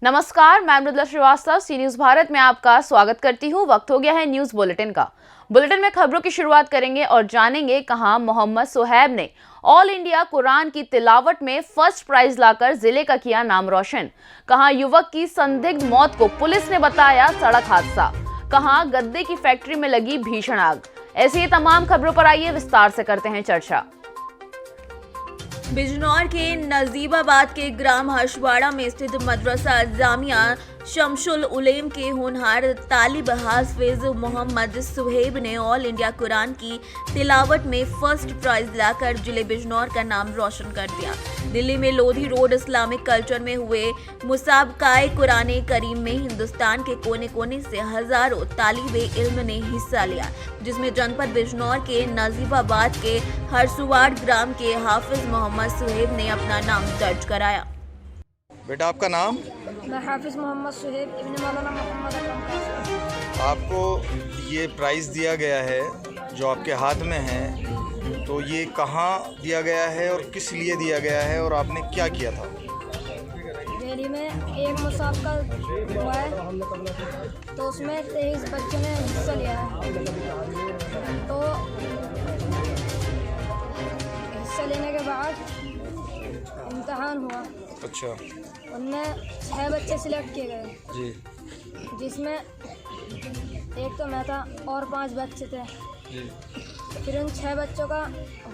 नमस्कार, मैं मृदुला श्रीवास्तव सी न्यूज भारत में आपका स्वागत करती हूँ। वक्त हो गया है न्यूज बुलेटिन का। बुलेटिन में खबरों की शुरुआत करेंगे और जानेंगे कहां मोहम्मद सुहैब ने ऑल इंडिया कुरान की तिलावत में फर्स्ट प्राइज लाकर जिले का किया नाम रोशन। कहां युवक की संदिग्ध मौत को पुलिस ने बताया सड़क हादसा। कहां गद्दे की फैक्ट्री में लगी भीषण आग। ऐसी ही तमाम खबरों पर आइए विस्तार से करते हैं चर्चा। बिजनौर के नजीबाबाद के ग्राम हर्षवाड़ा में स्थित मदरसा जामिया शमशुल उलेम के होनहार तालिब हाफिज मोहम्मद सुहैब ने ऑल इंडिया कुरान की तिलावत में फर्स्ट प्राइज लाकर जिले बिजनौर का नाम रोशन कर दिया। दिल्ली में लोधी रोड इस्लामिक कल्चर में हुए मुसाबकाए कुरान करीम में हिंदुस्तान के कोने कोने से हजारों तालिबे इल्म ने हिस्सा लिया, जिसमें जनपद बिजनौर के नजीबाबाद के हरसुवाड़ ग्राम के हाफिज मोहम्मद सुहैब ने अपना नाम दर्ज कराया। बेटा, आपका नाम? मैं हाफिज मोहम्मद सुहैब इब्न मौलाना मोहम्मद अकरम कासिम। आपको ये प्राइज़ दिया गया है जो आपके हाथ में है, तो ये कहाँ दिया गया है और किस लिए दिया गया है और आपने क्या किया था? दिल्ली में एक मुसाबका हुआ है, तो उसमें 23 बच्चों ने हिस्सा लिया है। तो हिस्सा लेने के बाद इम्तहान हुआ। अच्छा। उनमें 6 बच्चे सिलेक्ट किए गए जी। जिसमें एक तो मैं था और 5 बच्चे थे। जी। फिर उन 6 बच्चों का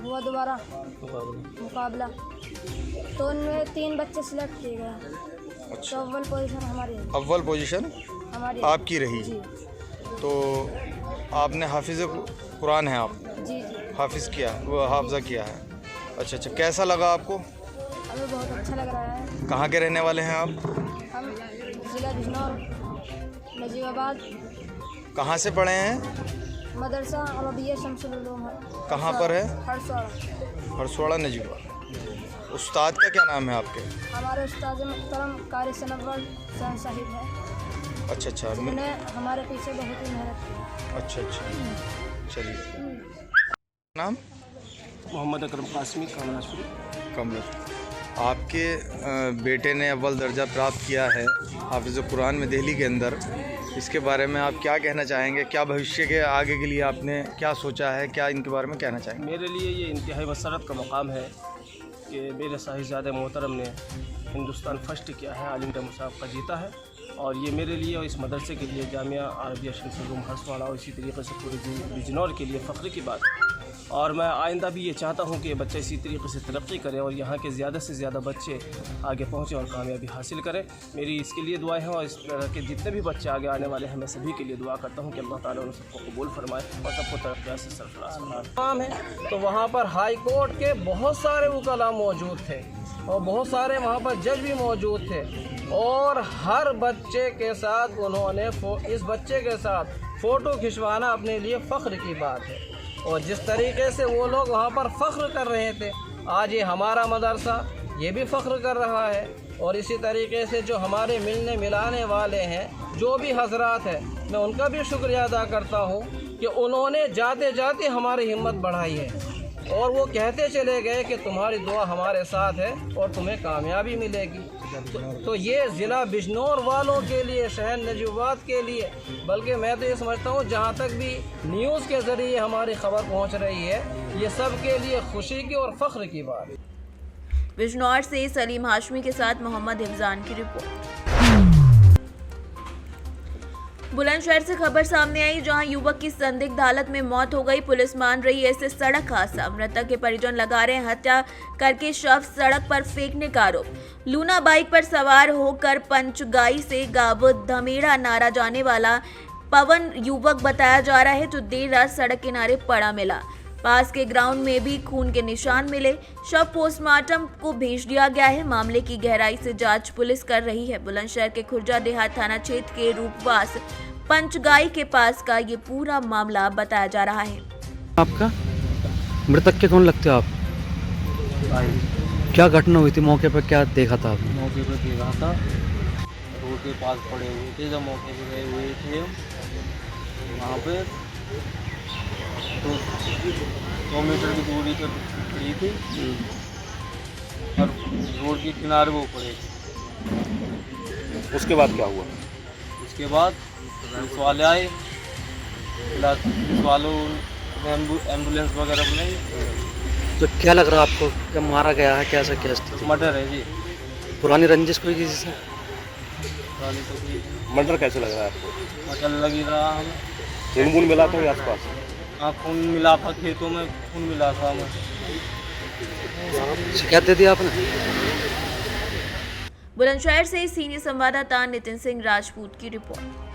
हुआ दोबारा मुकाबला, तो उनमें 3 बच्चे सिलेक्ट किए गए। अच्छा। तो अव्वल पोजीशन हमारी है। अव्वल पोजीशन हमारी आपकी रही। जी तो आपने हाफिज़ कुरान है, आप जी जी हाफिज़ किया, वो हाफजा किया है। अच्छा अच्छा, कैसा लगा आपको? हमें बहुत अच्छा लग रहा है। कहाँ के रहने वाले हैं आप? हम ज़िला बिजनौर नजीबाबाद। कहाँ से पढ़े हैं? मदरसा अरबिया शमसुल उलूम है। कहाँ पर है? हरसवाड़ा। हरसवाड़ा नजीबाबाद। उस्ताद का क्या नाम है आपके? हमारे उस्ताद मुहतरम कारी सनवर सैन साहिब है। अच्छा अच्छा। उन्होंने हमारे पीछे बहुत ही मेहनत की। अच्छा अच्छा, चलिए। नाम? मोहम्मद अकरम कासमी, कामराजपुर। कमर। आपके बेटे ने अव्वल दर्जा प्राप्त किया है हाफिज़ कुरान में दिल्ली के अंदर। इसके बारे में आप क्या कहना चाहेंगे? क्या भविष्य के आगे के लिए आपने क्या सोचा है? क्या इनके बारे में कहना चाहेंगे? मेरे लिए ये इंतहाई मसरत का मकाम है कि मेरे साहिबजादे मोहतरम ने हिंदुस्तान फर्स्ट किया है, ऑल इंडिया मुसाबका जीता है। और ये मेरे लिए और इस मदरसे के लिए, जामिया अरबिया शमसुल उलूम हरसवाड़ा, और इसी तरीके से पूरे बिजनौर के लिए फ़ख्र की बात है। और मैं आइंदा भी ये चाहता हूँ कि बच्चे इसी तरीके से तरक्की करें और यहाँ के ज़्यादा से ज़्यादा बच्चे आगे पहुँचें और कामयाबी हासिल करें। मेरी इसके लिए दुआएं हैं और इस तरह के जितने भी बच्चे आगे आने वाले हैं, मैं सभी के लिए दुआ करता हूँ कि अल्लाह ताला उन सबको कबूल फरमाए और सबको तरक्की से सरफराज बनाए। काम है तो वहाँ पर हाई कोर्ट के बहुत सारे वकला मौजूद थे और बहुत सारे वहाँ पर जज भी मौजूद थे, और हर बच्चे के साथ उन्होंने इस बच्चे के साथ फ़ोटो खिंचवाना अपने लिए फ़ख्र की बात है। और जिस तरीके से वो लोग वहाँ पर फ़ख्र कर रहे थे, आज ये हमारा मदरसा ये भी फ़ख्र कर रहा है। और इसी तरीके से जो हमारे मिलने मिलाने वाले हैं, जो भी हजरात हैं, मैं उनका भी शुक्रिया अदा करता हूँ कि उन्होंने जाते जाते हमारी हिम्मत बढ़ाई है और वो कहते चले गए कि तुम्हारी दुआ हमारे साथ है और तुम्हें कामयाबी मिलेगी। तो ये ज़िला बिजनौर वालों के लिए, शहर नजीबाबाद के लिए, बल्कि मैं तो ये समझता हूँ जहाँ तक भी न्यूज़ के ज़रिए हमारी खबर पहुँच रही है, ये सब के लिए खुशी की और फ़ख्र की बात है। बिजनौर से सलीम हाशमी के साथ मोहम्मद हिफजान की रिपोर्ट। बुलंदशहर से खबर सामने आई, जहां युवक की संदिग्ध हालत में मौत हो गई। पुलिस मान रही है इसे सड़क हादसा। मृतक के परिजन लगा रहे हैं हत्या करके शव सड़क पर फेंकने का आरोप। लूना बाइक पर सवार होकर पंचगाई से गांव धमेड़ा नारा जाने वाला पवन युवक बताया जा रहा है, जो देर रात सड़क किनारे पड़ा मिला। पास के ग्राउंड में भी खून के निशान मिले। शव पोस्टमार्टम को भेज दिया गया है। मामले की गहराई से जांच पुलिस कर रही है। बुलंदशहर के खुर्जा देहात थाना क्षेत्र के रूपवास पंचगाई के पास का ये पूरा मामला बताया जा रहा है। आपका मृतक के कौन लगते हो आप? क्या घटना हुई थी? मौके पर क्या देखा था आपने? मौके पर देखा था, रोड के पास पड़े हुए थे। जब मौके पर गए हुए थे वहाँ पे, तो 100 मीटर की दूरी पर खड़ी थी और रोड के किनारे वो पड़े थे। उसके बाद क्या हुआ? उसके बाद पुलिस वाले आए, पुलिस वालों ने एम्बुलेंस वगैरह बुलाई। तो क्या लग रहा है आपको, जब मारा गया है कैसा क्या स्थिति? मर्डर है जी। पुरानी रंजिश कोई किसी से? पुरानी तो कोई मर्डर कैसे लग रहा है आपको? मर्डर लग ही रहा हमें। खून वून मिला था आस पास? हाँ, खून मिला था, खेतों में खून मिला था हमें। शिकायत दे दी आपने? बुलंदशहर से सीनियर संवाददाता नितिन सिंह राजपूत की रिपोर्ट।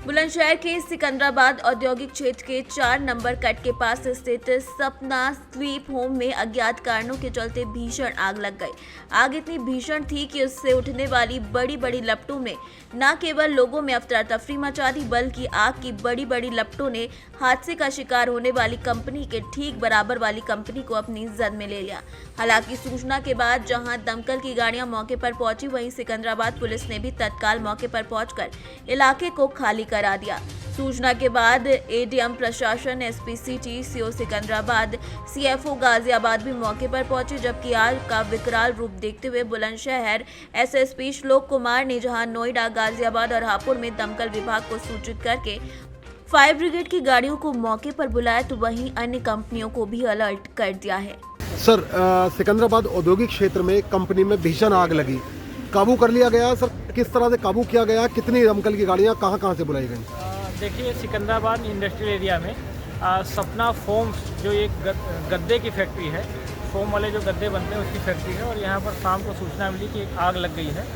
बुलंदशहर के सिकंदराबाद औद्योगिक क्षेत्र के 4 नंबर कट के पास स्थित सपना स्वीप होम में अज्ञात कारणों के चलते भीषण आग लग गई। आग इतनी भीषण थी कि उससे उठने वाली बड़ी बड़ी लपटों ने न केवल लोगों में अफरा तफरी मचा दी, बल्कि आग की बड़ी बड़ी लपटों ने हादसे का शिकार होने वाली कंपनी के ठीक बराबर वाली कंपनी को अपनी जद में ले लिया। हालांकि सूचना के बाद जहां दमकल की गाड़ियां मौके पर पहुंची, वहीं सिकंदराबाद पुलिस ने भी तत्काल मौके पर पहुंचकर इलाके को खाली करा दिया। सूचना के बाद एडीएम प्रशासन, SP city, CO Secunderabad, CFO Ghaziabad भी मौके पर पहुंचे, जबकि आग का विकराल रूप देखते हुए बुलंदशहर एसएसपी श्लोक कुमार ने जहां नोएडा, गाजियाबाद और हापुड़ में दमकल विभाग को सूचित करके फायर ब्रिगेड की गाड़ियों को मौके पर बुलाया, तो वहीं अन्य कंपनियों को भी अलर्ट कर दिया है। सर, सिकंदराबाद औद्योगिक क्षेत्र में कंपनी में भीषण आग लगी, काबू कर लिया गया? सर, किस तरह से काबू किया गया? कितनी दमकल की गाड़ियां कहां से बुलाई गई? देखिए, सिकंदराबाद इंडस्ट्रियल एरिया में सपना फोम्स जो एक गद्दे की फैक्ट्री है, फोम वाले जो गद्दे बनते हैं उसकी फैक्ट्री है, और यहाँ पर शाम को सूचना मिली कि एक आग लग गई है।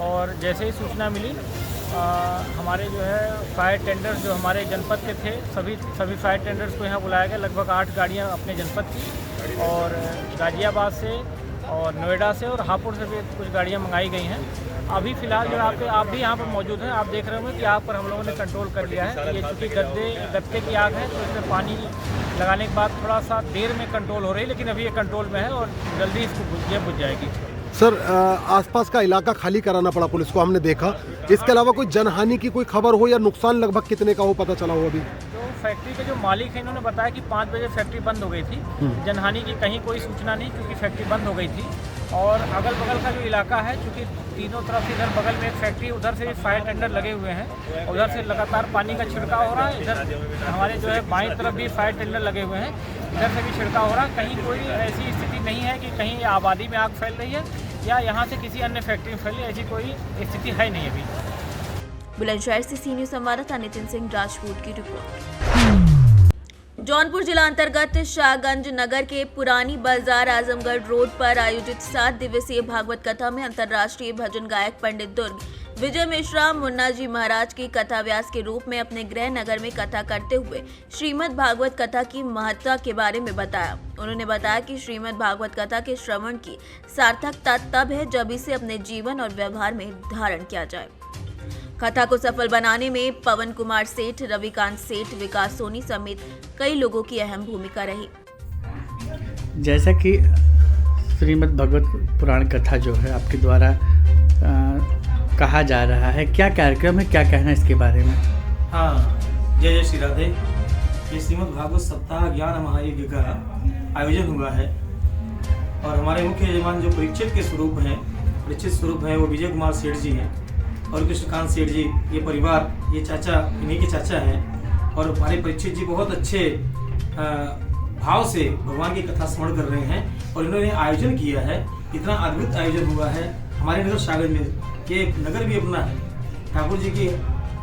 और जैसे ही सूचना मिली, हमारे जो है फायर टेंडर्स जो हमारे जनपद के थे, सभी फायर टेंडर्स को यहाँ बुलाया गया। लगभग 8 गाड़ियाँ अपने जनपद की, और गाजियाबाद से और नोएडा से और हापुड़ से भी कुछ गाड़ियाँ मंगाई गई हैं। अभी फ़िलहाल जो आप भी यहाँ पर मौजूद हैं, आप देख रहे होंगे कि आग पर हम लोगों ने कंट्रोल कर लिया है। ये चूँकि गत्ते की आग है, तो इसमें पानी लगाने के बाद थोड़ा सा देर में कंट्रोल हो रही है, लेकिन अभी ये कंट्रोल में है और जल्दी इसको बुझ जाएगी। सर, आसपास का इलाका खाली कराना पड़ा पुलिस को, हमने देखा। इसके अलावा कोई जनहानि की कोई खबर हो या नुकसान लगभग कितने का हो, पता चला हो अभी? तो फैक्ट्री के जो मालिक हैं, इन्होंने बताया कि 5 बजे फैक्ट्री बंद हो गई थी। जनहानि की कहीं कोई सूचना नहीं, क्योंकि फैक्ट्री बंद हो गई थी। और अगल बगल का जो इलाका है, चूँकि तीनों तरफ से, इधर बगल में एक फैक्ट्री, उधर से भी फायर टेंडर लगे हुए हैं, उधर से लगातार पानी का छिड़काव हो रहा है। इधर हमारे जो है बाईं तरफ भी फायर टेंडर लगे हुए हैं, इधर से भी छिड़काव हो रहा है। कहीं कोई ऐसी स्थिति नहीं है कि कहीं आबादी में आग फैल रही है या यहाँ से किसी अन्य फैक्ट्री में फैली, ऐसी कोई स्थिति है नहीं अभी। बुलंदशहर से सीनियर संवाददाता नितिन सिंह राजपूत की रिपोर्ट। जौनपुर जिला अंतर्गत शाहगंज नगर के पुरानी बाजार आजमगढ़ रोड पर आयोजित 7 दिवसीय भागवत कथा में अंतर्राष्ट्रीय भजन गायक पंडित दुर्ग विजय मिश्रा मुन्ना जी महाराज की कथा व्यास के रूप में अपने गृह नगर में कथा करते हुए श्रीमद् भागवत कथा की महत्ता के बारे में बताया। उन्होंने बताया कि श्रीमद् भागवत कथा के श्रवण की सार्थकता तब है जब इसे अपने जीवन और व्यवहार में धारण किया जाए। कथा को सफल बनाने में पवन कुमार सेठ, रविकांत सेठ, विकास सोनी समेत कई लोगों की अहम भूमिका रही। जैसा कि श्रीमद् भागवत पुराण कथा जो है आपके द्वारा कहा जा रहा है, क्या कार्यक्रम है, क्या कहना है इसके बारे में? हाँ, जय जय श्री राधे। ये श्रीमद् भागवत सप्ताह ज्ञान महायज्ञ का आयोजन हुआ है, और हमारे मुख्य यजमान जो परीक्षित के स्वरूप हैं, परीक्षित स्वरूप हैं, वो विजय कुमार सेठ जी हैं और कृष्णकांत सेठ जी। ये परिवार, ये चाचा, इन्हीं के चाचा हैं, और हमारे परीक्षित जी बहुत अच्छे भाव से भगवान की कथा स्मरण कर रहे हैं, और इन्होंने आयोजन किया है। इतना अद्भुत आयोजन हुआ है हमारे नगर शाहगंज में। ये नगर भी अपना है। ठाकुर जी की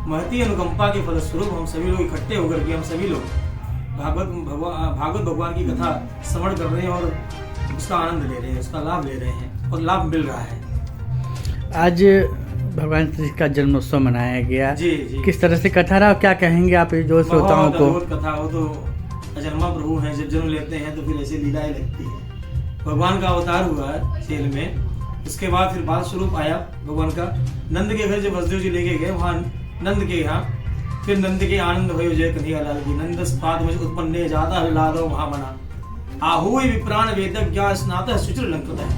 महती अनुकंपा के फलस्वरूप हम सभी लोग इकट्ठे होकर के हम सभी लोग भागवत भगवान की कथा स्मरण कर रहे हैं, और उसका आनंद ले रहे हैं, उसका लाभ ले रहे हैं, और लाभ मिल रहा है। आज भगवान श्री का जन्मोत्सव मनाया गया। जी जी। किस तरह से कथा रहा, क्या कहेंगे आप जो श्रोताओं को? बहुत कथा, वो तो अजन्मा प्रभु हैं, जब जन्म लेते हैं तो फिर ऐसे लीलाएं लगती है। भगवान का अवतार हुआ है सेल में, उसके बाद फिर बाल स्वरूप आया भगवान का। नंद के घर जब वसुदेव जी लेके गए, वहाँ नंद के यहाँ, फिर नंद के आनंद भयो जय कन्हैया लाल की। नंद स्पाद में उत्पन्न जाता है लादो महामना आहु विप्राण वेदज्ञा स्नातः सुचिर लंकृतः।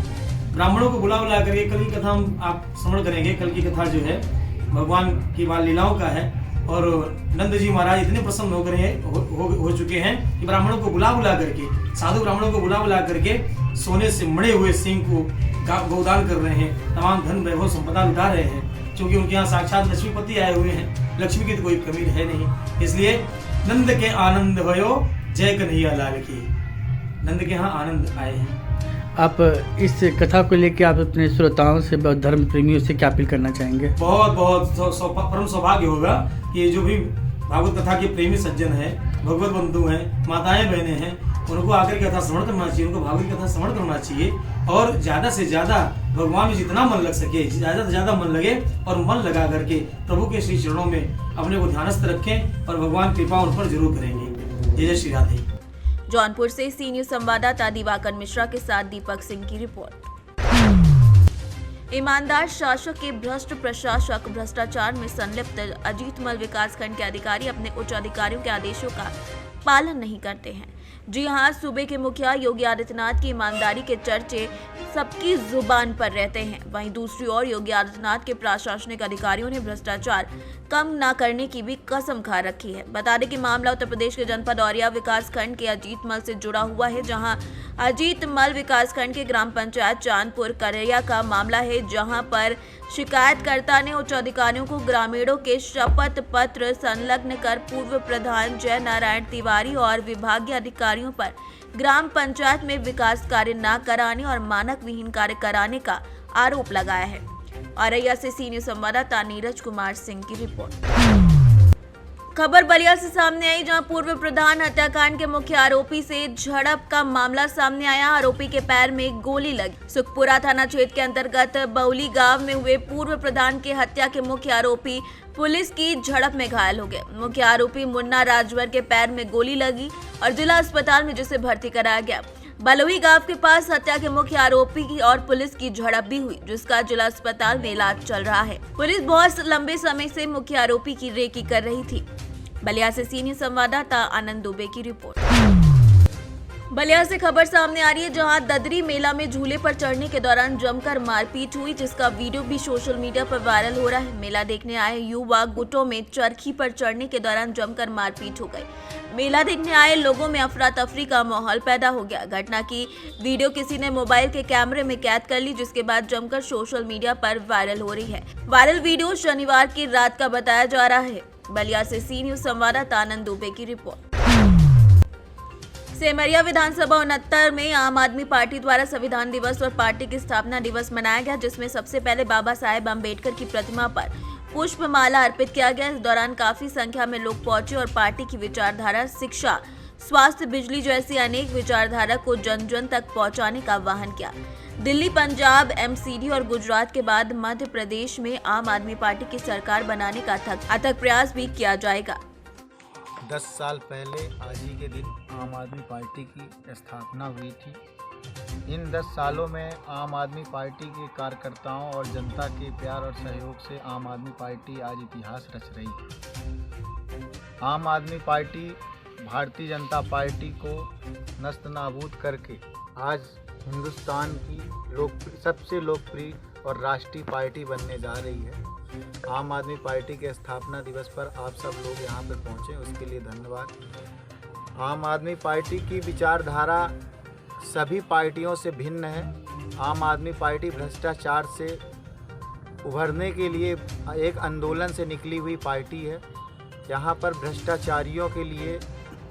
ब्राह्मणों को बुला करके कल की कथा हम आप श्रवण करेंगे। कल की कथा जो है भगवान की बाल लीलाओं का है, और नंद जी महाराज इतने प्रसन्न हो गए हो चुके हैं कि ब्राह्मणों को बुला करके, साधु ब्राह्मणों को बुला करके सोने से मड़े हुए सिंह को गोदान कर रहे हैं, तमाम धन वैभव संपदा लुटा रहे हैं, क्योंकि उनके यहाँ साक्षात लक्ष्मीपति आए हुए हैं। लक्ष्मी की तो कोई कमी है नहीं, इसलिए नंद के आनंद भयो जय कन्हैया लाल की, नंद के यहाँ आनंद आए हैं। आप इस कथा को लेकर आप अपने श्रोताओं से, धर्म प्रेमियों से क्या अपील करना चाहेंगे? बहुत परम सौभाग्य होगा कि जो भी भागवत कथा के प्रेमी सज्जन हैं, भगवत बंधु हैं, माताएं बहनें हैं, उनको आकर कथा श्रवण करना चाहिए, उनको भागवत कथा श्रवण करना चाहिए और ज़्यादा से ज़्यादा भगवान में जितना मन लग सके ज़्यादा से ज़्यादा मन लगे और मन लगा करके प्रभु के श्री चरणों में अपने को ध्यानस्थ रखें और भगवान कृपा उन पर जरूर करेंगे। जय श्री राधे। जौनपुर से सी न्यूज संवाददाता दिवाकर मिश्रा के साथ दीपक सिंह की रिपोर्ट। ईमानदार शासक के भ्रष्ट प्रशासक भ्रष्टाचार में संलिप्त अजीतमल विकासखंड के अधिकारी अपने उच्च अधिकारियों के आदेशों का पालन नहीं करते हैं। जी हां, सूबे के मुखिया योगी आदित्यनाथ की ईमानदारी के चर्चे सबकी जुबान पर रहते हैं। वहीं दूसरी ओर योगी आदित्यनाथ के प्रशासनिक अधिकारियों ने भ्रष्टाचार कम न करने की भी कसम खा रखी है। बता दें कि मामला उत्तर प्रदेश के जनपद औरिया विकासखंड के अजीतमल से जुड़ा हुआ है, जहां अजीतमल विकासखंड के ग्राम पंचायत चांदपुर करैया का मामला है, जहां पर शिकायतकर्ता ने उच्च अधिकारियों को ग्रामीणों के शपथ पत्र संलग्न कर पूर्व प्रधान जय नारायण तिवारी और विभागीय अधिकारियों पर ग्राम पंचायत में विकास कार्य न कराने और मानक विहीन कार्य कराने का आरोप लगाया है। औरैया से सी न्यूज संवाददाता नीरज कुमार सिंह की रिपोर्ट। खबर बलिया से सामने आई, जहां पूर्व प्रधान हत्याकांड के मुख्य आरोपी से झड़प का मामला सामने आया। आरोपी के पैर में गोली लगी। सुखपुरा थाना क्षेत्र के अंतर्गत बौली गांव में हुए पूर्व प्रधान की हत्या के मुख्य आरोपी पुलिस की झड़प में घायल हो गए। मुख्य आरोपी मुन्ना राजवर के पैर में गोली लगी और जिला अस्पताल में जिसे भर्ती कराया गया। बलुई गांव के पास हत्या के मुख्य आरोपी की और पुलिस की झड़प भी हुई, जिसका जिला अस्पताल में इलाज चल रहा है। पुलिस बहुत लंबे समय से मुख्य आरोपी की रेकी कर रही थी। बलिया से सीनियर संवाददाता आनंद दुबे की रिपोर्ट। बलिया से खबर सामने आ रही है, जहां ददरी मेला में झूले पर चढ़ने के दौरान जमकर मारपीट हुई, जिसका वीडियो भी सोशल मीडिया पर वायरल हो रहा है। मेला देखने आए युवा गुटों में चरखी पर चढ़ने के दौरान जमकर मारपीट हो गई। मेला देखने आए लोगों में अफरा तफरी का माहौल पैदा हो गया। घटना की वीडियो किसी ने मोबाइल के कैमरे में कैद कर ली, जिसके बाद जमकर सोशल मीडिया पर वायरल हो रही है। वायरल वीडियो शनिवार की रात का बताया जा रहा है। बलिया से सी न्यूज संवाददाता आनंद दुबे की रिपोर्ट। सेमरिया विधानसभा 69 में आम आदमी पार्टी द्वारा संविधान दिवस और पार्टी की स्थापना दिवस मनाया गया, जिसमें सबसे पहले बाबा साहेब अम्बेडकर की प्रतिमा पर पुष्पमाला अर्पित किया गया। इस दौरान काफी संख्या में लोग पहुंचे और पार्टी की विचारधारा, शिक्षा, स्वास्थ्य, बिजली जैसी अनेक विचारधारा को जन जन तक पहुंचाने का आह्वान किया। दिल्ली, पंजाब, एमसीडी और गुजरात के बाद मध्य प्रदेश में आम आदमी पार्टी की सरकार बनाने का अथक प्रयास भी किया जाएगा। 10 साल पहले आज ही के दिन आम आदमी पार्टी की स्थापना हुई थी। इन 10 सालों में आम आदमी पार्टी के कार्यकर्ताओं और जनता के प्यार और सहयोग से आम आदमी पार्टी आज इतिहास रच रही है। आम आदमी पार्टी भारतीय जनता पार्टी को नस्त नाबूद करके आज हिंदुस्तान की सबसे लोकप्रिय और राष्ट्रीय पार्टी बनने जा रही है। आम आदमी पार्टी के स्थापना दिवस पर आप सब लोग यहाँ पर पहुँचे, उसके लिए धन्यवाद। आम आदमी पार्टी की विचारधारा सभी पार्टियों से भिन्न है। आम आदमी पार्टी भ्रष्टाचार से उभरने के लिए एक आंदोलन से निकली हुई पार्टी है। यहाँ पर भ्रष्टाचारियों के लिए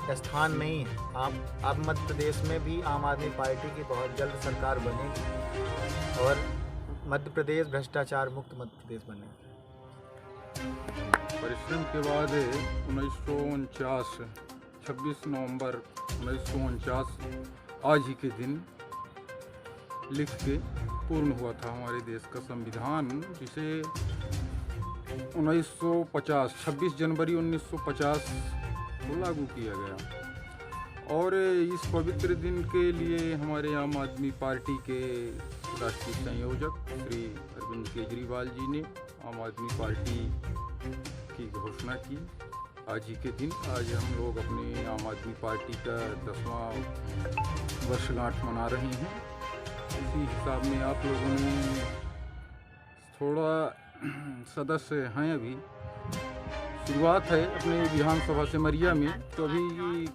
स्थान नहीं है। अब मध्य प्रदेश में भी आम आदमी पार्टी की बहुत जल्द सरकार बनेगी और मध्य प्रदेश भ्रष्टाचार मुक्त मध्य प्रदेश बनेगा। परिश्रम के बाद 1949 26 नवंबर 1949 आज ही के दिन लिख के पूर्ण हुआ था हमारे देश का संविधान, जिसे 1950 26 जनवरी 1950 को लागू किया गया। और इस पवित्र दिन के लिए हमारे आम आदमी पार्टी के राष्ट्रीय संयोजक श्री अरविंद केजरीवाल जी ने आम आदमी पार्टी की घोषणा की। आज ही के दिन आज हम लोग अपने आम आदमी पार्टी का 10वां वर्षगांठ मना रहे हैं। इसी हिसाब में आप लोगों ने थोड़ा सदस्य हैं अभी शुरुआत है अपने विधानसभा सिमरिया में। तो अभी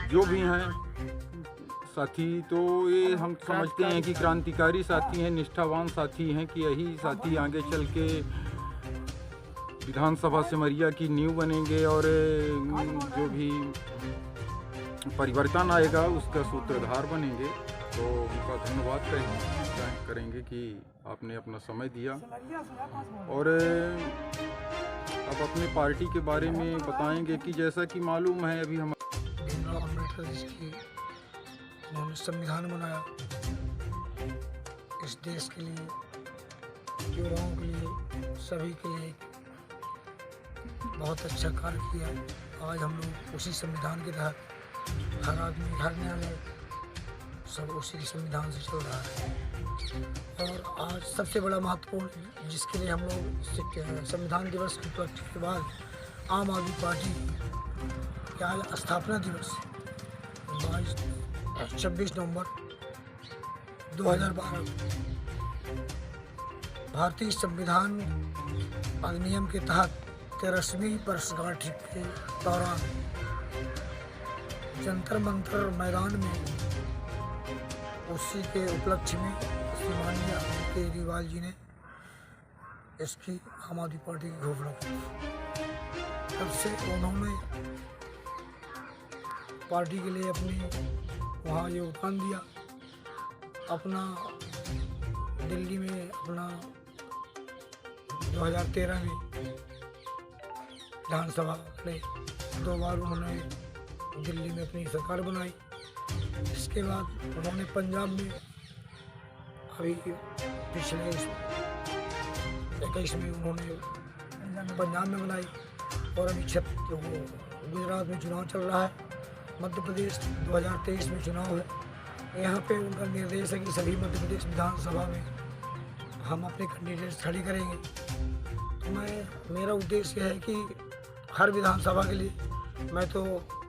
जो भी हैं साथी, तो ये हम समझते हैं कि क्रांतिकारी साथी हैं, निष्ठावान साथी हैं, कि यही साथी आगे चल के विधानसभा सिमरिया की नींव बनेंगे और जो भी परिवर्तन आएगा उसका सूत्रधार बनेंगे। तो उनका धन्यवाद करेंगे कि आपने अपना समय दिया। और अब अपने पार्टी के बारे में बताएंगे कि जैसा कि मालूम है अभी हम भीमराव अम्बेडकर जी की उन्होंने संविधान बनाया इस देश के लिए, युवाओं के लिए, सभी के लिए बहुत अच्छा कार्य किया। आज हम लोग उसी संविधान के तहत हर आदमी, हर न्यायालय सब उसी के संविधान से चल रहा है। और आज सबसे बड़ा महत्वपूर्ण जिसके लिए हम लोग संविधान दिवस की उपलब्धि के बाद आम आदमी पार्टी का आज स्थापना दिवस 26 नवंबर 2012 भारतीय संविधान अधिनियम के तहत 13वीं वर्षगांठ के दौरान जंतर मंतर मैदान में उसी के उपलक्ष्य में माननीय अरविंद केजरीवाल जी ने इसकी आम आदमी पार्टी की घोषणा की। तब से उन्होंने पार्टी के लिए अपनी वहाँ योगदान दिया। अपना दिल्ली में अपना 2013 में विधानसभा में 2 बार उन्होंने दिल्ली में अपनी सरकार बनाई। इसके बाद उन्होंने पंजाब में अभी पिछले 21 में उन्होंने पंजाब में बनाई। और अभी गुजरात में चुनाव चल रहा है, मध्य प्रदेश 2023 में चुनाव है। यहाँ पे उनका निर्देश है कि सभी मध्य प्रदेश विधानसभा में हम अपने कैंडिडेट खड़ी करेंगे। तो मेरा उद्देश्य है कि हर विधानसभा के लिए मैं तो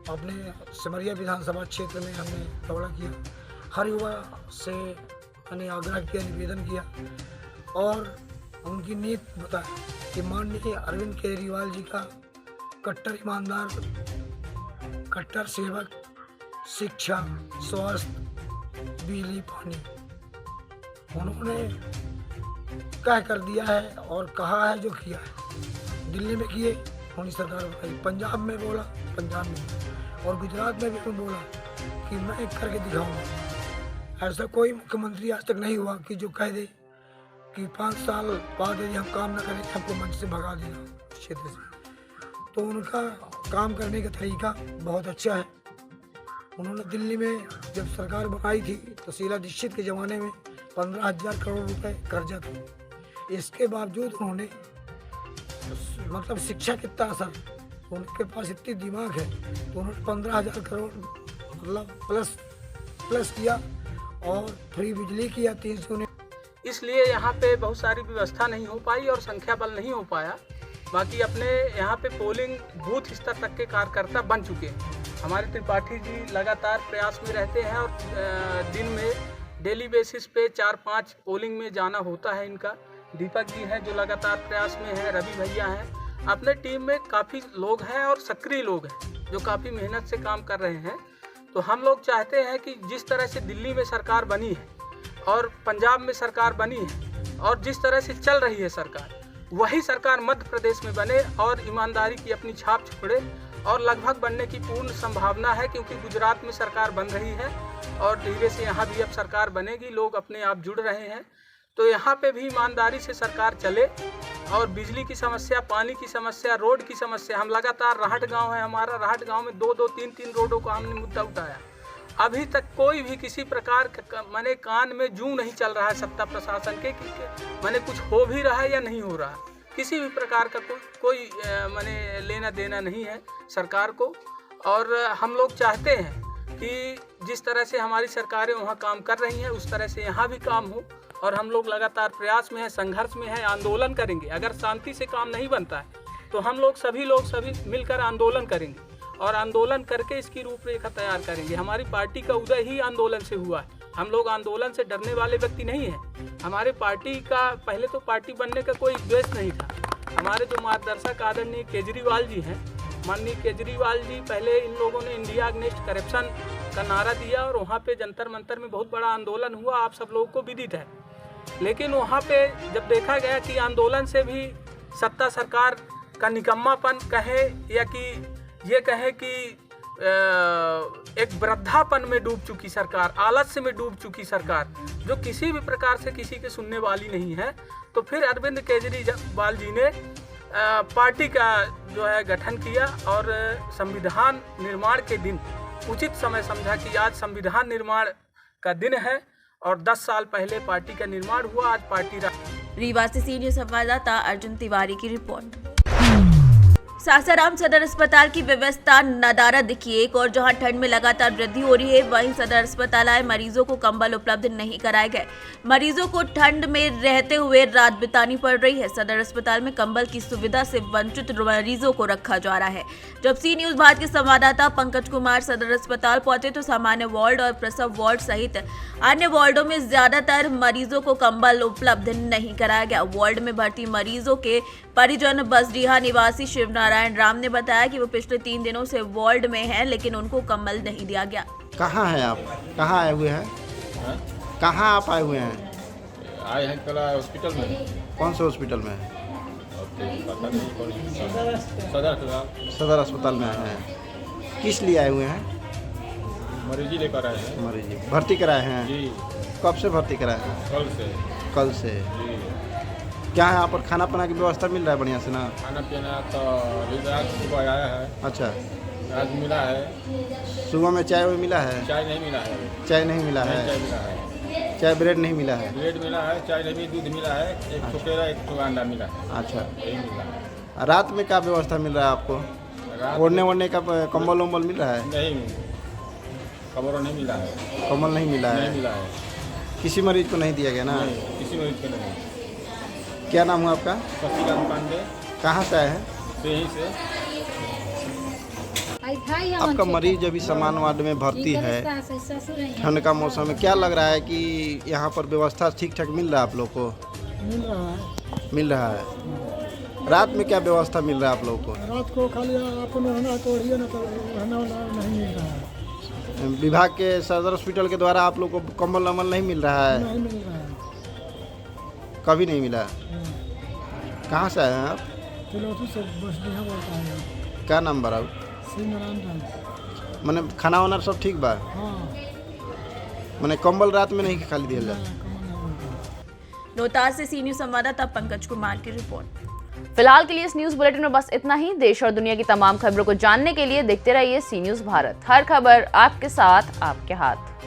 अपने सिमरिया विधानसभा क्षेत्र में हमने दौरा किया, हर युवा से मैंने आग्रह किया, निवेदन किया और उनकी नीत बताया कि माननीय अरविंद केजरीवाल जी का कट्टर ईमानदार, कट्टर सेवक, शिक्षा, स्वास्थ्य, बिजली, पानी उन्होंने कह कर दिया है और कहा है जो किया है। दिल्ली में किए, उन्हीं सरकार बनाई, पंजाब में बोला, पंजाब में, और गुजरात में भी बोला कि मैं करके दिखाऊंगा। ऐसा कोई मुख्यमंत्री आज तक नहीं हुआ कि जो कह दे कि 5 साल बाद यदि हम काम न करें हमको मंच से भगा देना क्षेत्र से। तो उनका काम करने का तरीका बहुत अच्छा है। उन्होंने दिल्ली में जब सरकार बनाई थी तो शीला दीक्षित के ज़माने में 15,000 करोड़ रुपए कर्जा था। इसके बावजूद उन्होंने मतलब शिक्षा कितना असर, उनके पास इतनी दिमाग है तो उन्होंने 15,000 करोड़ मतलब प्लस किया और फ्री बिजली किया 300 ने। इसलिए यहाँ पे बहुत सारी व्यवस्था नहीं हो पाई और संख्या बल नहीं हो पाया। बाकी अपने यहाँ पे पोलिंग बूथ स्तर तक के कार्यकर्ता बन चुके हैं। हमारे त्रिपाठी जी लगातार प्रयास में रहते हैं और दिन में डेली बेसिस पे 4-5 पोलिंग में जाना होता है इनका। दीपक जी हैं जो लगातार प्रयास में हैं, रवि भैया हैं, अपने टीम में काफ़ी लोग हैं और सक्रिय लोग हैं जो काफ़ी मेहनत से काम कर रहे हैं। तो हम लोग चाहते हैं कि जिस तरह से दिल्ली में सरकार बनी है और पंजाब में सरकार बनी है और जिस तरह से चल रही है सरकार, वही सरकार मध्य प्रदेश में बने और ईमानदारी की अपनी छाप छोड़े और लगभग बनने की पूर्ण संभावना है, क्योंकि गुजरात में सरकार बन रही है और धीरे से यहाँ भी अब सरकार बनेगी, लोग अपने आप जुड़ रहे हैं। तो यहाँ पे भी ईमानदारी से सरकार चले और बिजली की समस्या, पानी की समस्या, रोड की समस्या, हम लगातार राहट गांव है हमारा, राहट गांव में 2-2, 3-3 रोडों का हमने मुद्दा उठाया। अभी तक कोई भी किसी प्रकार माने कान में जूं नहीं चल रहा है सत्ता प्रशासन के माने कुछ हो भी रहा है या नहीं हो रहा, किसी भी प्रकार का कोई माने लेना देना नहीं है सरकार को। और हम लोग चाहते हैं कि जिस तरह से हमारी सरकारें वहाँ काम कर रही हैं उस तरह से यहाँ भी काम हो और हम लोग लगातार प्रयास में हैं, संघर्ष में हैं, आंदोलन करेंगे। अगर शांति से काम नहीं बनता है तो हम लोग सभी मिलकर आंदोलन करेंगे और आंदोलन करके इसकी रूपरेखा तैयार करेंगे। हमारी पार्टी का उदय ही आंदोलन से हुआ है। हम लोग आंदोलन से डरने वाले व्यक्ति नहीं हैं। हमारे पार्टी का पहले तो पार्टी बनने का कोई उद्देश्य नहीं था, हमारे जो मार्गदर्शक आदरणीय केजरीवाल जी हैं, माननीय केजरीवाल जी, पहले इन लोगों ने इंडिया अगेंस्ट करप्शन का नारा दिया और वहाँ पे जंतर मंतर में बहुत बड़ा आंदोलन हुआ, आप सब लोगों को विदित है। लेकिन वहाँ पे जब देखा गया कि आंदोलन से भी सत्ता सरकार का निकम्मापन कहे या कि ये कहे कि एक वृद्धापन में डूब चुकी सरकार, आलस्य में डूब चुकी सरकार, जो किसी भी प्रकार से किसी के सुनने वाली नहीं है, तो फिर अरविंद केजरीवाल जी ने पार्टी का जो है गठन किया और संविधान निर्माण के दिन उचित समय समझा कि आज संविधान निर्माण का दिन है और 10 साल पहले पार्टी का निर्माण हुआ। आज पार्टी रीवा से सीनियर संवाददाता अर्जुन तिवारी की रिपोर्ट। सासाराम सदर अस्पताल की व्यवस्था नदारद दिखी। एक और जहां ठंड में लगातार वृद्धि हो रही है, वहीं सदर अस्पताल आए मरीजों को कंबल उपलब्ध नहीं कराए गए। मरीजों को ठंड में रहते हुए रात बितानी पड़ रही है। सदर अस्पताल में कंबल की सुविधा से वंचित मरीजों को रखा जा रहा है। जब सी न्यूज भारत के संवाददाता पंकज कुमार सदर अस्पताल पहुंचे तो सामान्य वार्ड और प्रसव वार्ड सहित अन्य वार्डों में ज्यादातर मरीजों को कंबल उपलब्ध नहीं कराया गया। वार्ड में भर्ती मरीजों के परिजन बसडीहा निवासी शिवनारायण राम ने बताया कि वो पिछले 3 दिनों से वार्ड में हैं, लेकिन उनको कंबल नहीं दिया गया। कहाँ हैं आप? कहाँ आए हुए हैं? कहाँ आप आए हुए हैं? आए हैं कला हॉस्पिटल में। कौन से हॉस्पिटल में? पता नहीं कौन सदर अस्पताल में आए हैं। किस लिए आए हुए हैं? मरीजी लेकर आए हैं। मरीजी भर्ती कराए हैं जी। कब से भर्ती कराए हैं? कल से जी। क्या है यहाँ पर खाना पीना की व्यवस्था मिल रहा है बढ़िया से ना? खाना पीना तो अभी रात सुबह आया है। अच्छा, आज मिला है। सुबह में चाय मिला है? चाय नहीं मिला है। चाय नहीं मिला है? चाय मिला है। चाय ब्रेड नहीं मिला है? ब्रेड मिला है, चाय नहीं, दूध मिला है, एक चुकेरा एक अंडा मिला है। अच्छा, यही मिला है। रात में क्या व्यवस्था मिल रहा है आपको? ओढ़ने का कंबल वम्बल मिल रहा है? नहीं, कमर नहीं मिला है। कंबल नहीं मिला है? नहीं मिला है। किसी मरीज को नहीं दिया गया ना? किसी मरीज को नहीं। क्या नाम हुआ आपका? शशिकांत पांडे। कहाँ से आए हैं? यहीं से। आपका मरीज अभी सामान्य वार्ड में भर्ती है। ठंड का मौसम है, क्या लग रहा है कि यहाँ पर व्यवस्था ठीक ठाक मिल रहा है आप लोग को? मिल रहा है। रात में क्या व्यवस्था मिल रहा है आप लोग को? रात को खाली अपन रहना तो रहना नहीं मिल रहा है। विभाग के सदर हॉस्पिटल के द्वारा आप लोग को कंबल वम्बल नहीं मिल रहा है? नहीं मिल रहा है। कभी नहीं मिला? कहाँ से आए हैं आप? तिलौती से बसडीहा बोलता है। क्या नाम बड़ा? मैंने खाना वाना सब ठीक बा? हाँ। मैंने कंबल रात में नहीं खाली दिया जाए। रोहतास से सी न्यूज संवाददाता पंकज कुमार की रिपोर्ट। फिलहाल के लिए इस न्यूज बुलेटिन में बस इतना ही। देश और दुनिया की तमाम खबरों को जानने के लिए देखते रहिए सी न्यूज भारत। हर खबर आपके साथ, आपके हाथ।